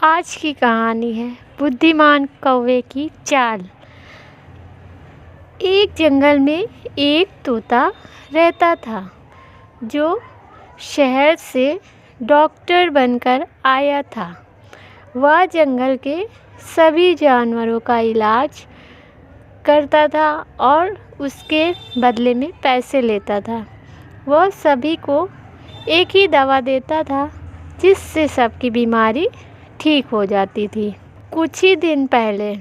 آج کی کہانی ہے بدھیمان کوے کی چال۔ ایک جنگل میں ایک طوطا رہتا تھا جو شہر سے ڈاکٹر بن کر آیا تھا۔ وہ جنگل کے سبھی جانوروں کا علاج کرتا تھا اور اس کے بدلے میں پیسے لیتا تھا۔ وہ سبھی کو ایک ہی دوا دیتا تھا جس سے سب کی بیماری ٹھیک ہو جاتی تھی۔ کچھ ہی دن پہلے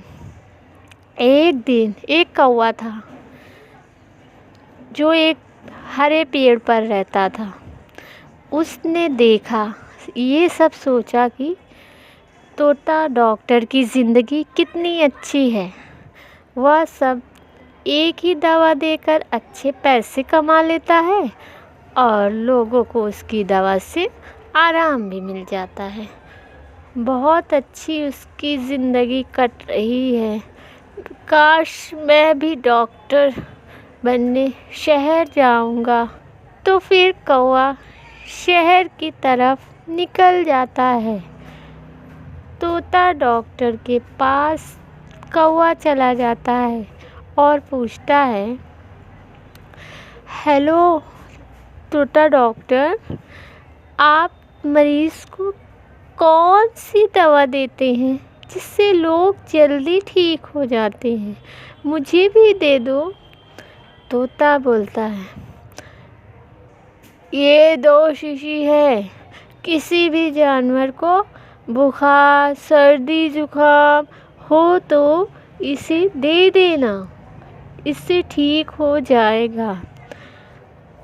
ایک کوا تھا جو ایک ہرے پیڑ پر رہتا تھا۔ اس نے دیکھا، یہ سب سوچا کہ طوطا ڈاکٹر کی زندگی کتنی اچھی ہے۔ وہ سب ایک ہی دوا دے کر اچھے پیسے کما لیتا ہے اور لوگوں کو اس کی دوا سے آرام بھی مل جاتا ہے۔ بہت اچھی اس کی زندگی کٹ رہی ہے۔ کاش میں بھی ڈاکٹر بننے شہر جاؤں گا۔ تو پھر کوا شہر کی طرف نکل جاتا ہے۔ طوطا ڈاکٹر کے پاس کوا چلا جاتا ہے اور پوچھتا ہے، ہیلو طوطا ڈاکٹر، آپ مریض کو کون سی دوا دیتے ہیں جس سے لوگ جلدی ٹھیک ہو جاتے ہیں؟ مجھے بھی دے دو۔ طوطا بولتا ہے، یہ 2 شیشی ہے۔ کسی بھی جانور کو بخار، سردی، زکام ہو تو اسے دے دینا، اس سے ٹھیک ہو جائے گا۔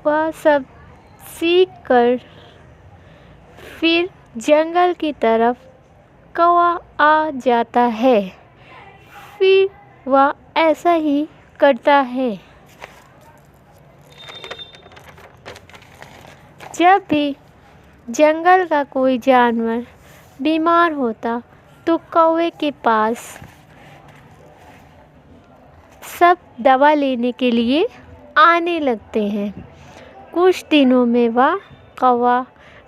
وہ سب سیکھ کر پھر جنگل کی طرف کوا آ جاتا ہے۔ پھر وہ ایسا ہی کرتا ہے۔ جب بھی جنگل کا کوئی جانور بیمار ہوتا تو کوے کے پاس سب دوا لینے کے لیے آنے لگتے ہیں۔ کچھ دنوں میں وہ کوا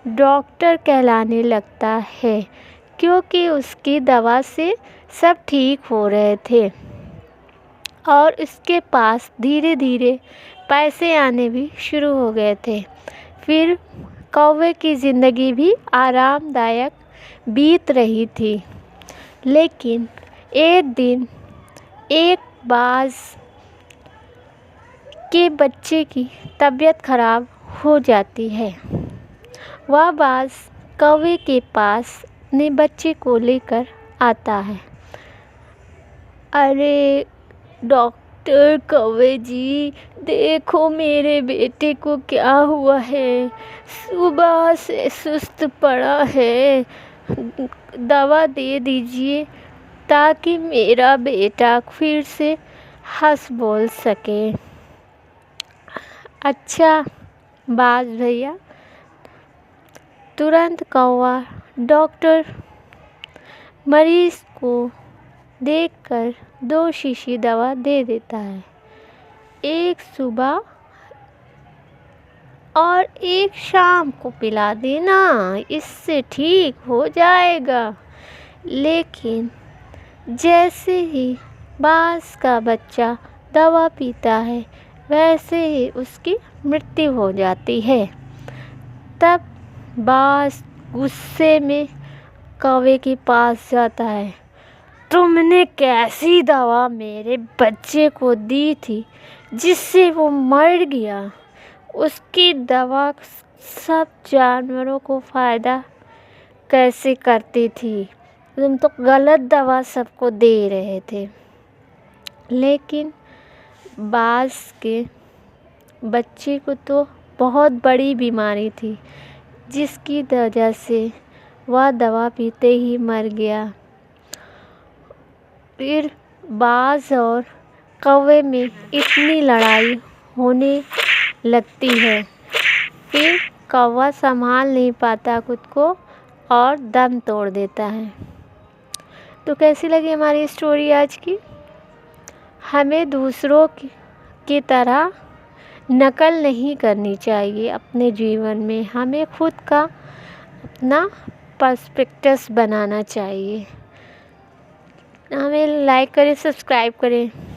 ڈاکٹر کہلانے لگتا ہے کیونکہ اس کی دوا سے سب ٹھیک ہو رہے تھے اور اس کے پاس دھیرے دھیرے پیسے آنے بھی شروع ہو گئے تھے۔ پھر کوے کی زندگی بھی آرام دائق بیت رہی تھی۔ لیکن ایک دن ایک باز کے بچے کی طبیعت خراب ہو جاتی ہے۔ وہ باز کوے کے پاس اپنے بچے کو لے کر آتا ہے۔ ارے ڈاکٹر کوے جی، دیکھو میرے بیٹے کو کیا ہوا ہے، صبح سے سست پڑا ہے، دوا دے دیجیے تاکہ میرا بیٹا پھر سے ہنس بول سکے۔ اچھا باز بھیا، ترنت کوا ڈاکٹر مریض کو دیکھ کر 2 شیشی دوا دے دیتا ہے۔ ایک صبح اور ایک شام کو پلا دینا، اس سے ٹھیک ہو جائے گا۔ لیکن جیسے ہی باز کا بچہ دوا پیتا ہے ویسے ہی اس کی موت ہو جاتی ہے۔ تب باز غصے میں کوے کے پاس جاتا ہے، تم نے کیسی دوا میرے بچے کو دی تھی جس سے وہ مر گیا؟ اس کی دوا سب جانوروں کو فائدہ کیسے کرتی تھی؟ تم تو غلط دوا سب کو دے رہے تھے۔ لیکن باز کے بچے کو تو بہت بڑی بیماری تھی جس کی وجہ سے وہ دوا پیتے ہی مر گیا۔ پھر باز اور کوے میں اتنی لڑائی ہونے لگتی ہے۔ پھر کوا سنبھال نہیں پاتا خود کو اور دم توڑ دیتا ہے۔ تو کیسی لگی ہماری اسٹوری آج کی؟ ہمیں دوسروں کی طرح نقل نہیں کرنی چاہیے اپنے جیون میں۔ ہمیں خود کا اپنا پرسپیکٹس بنانا چاہیے. ہمیں لائک کریں، سبسکرائب کریں.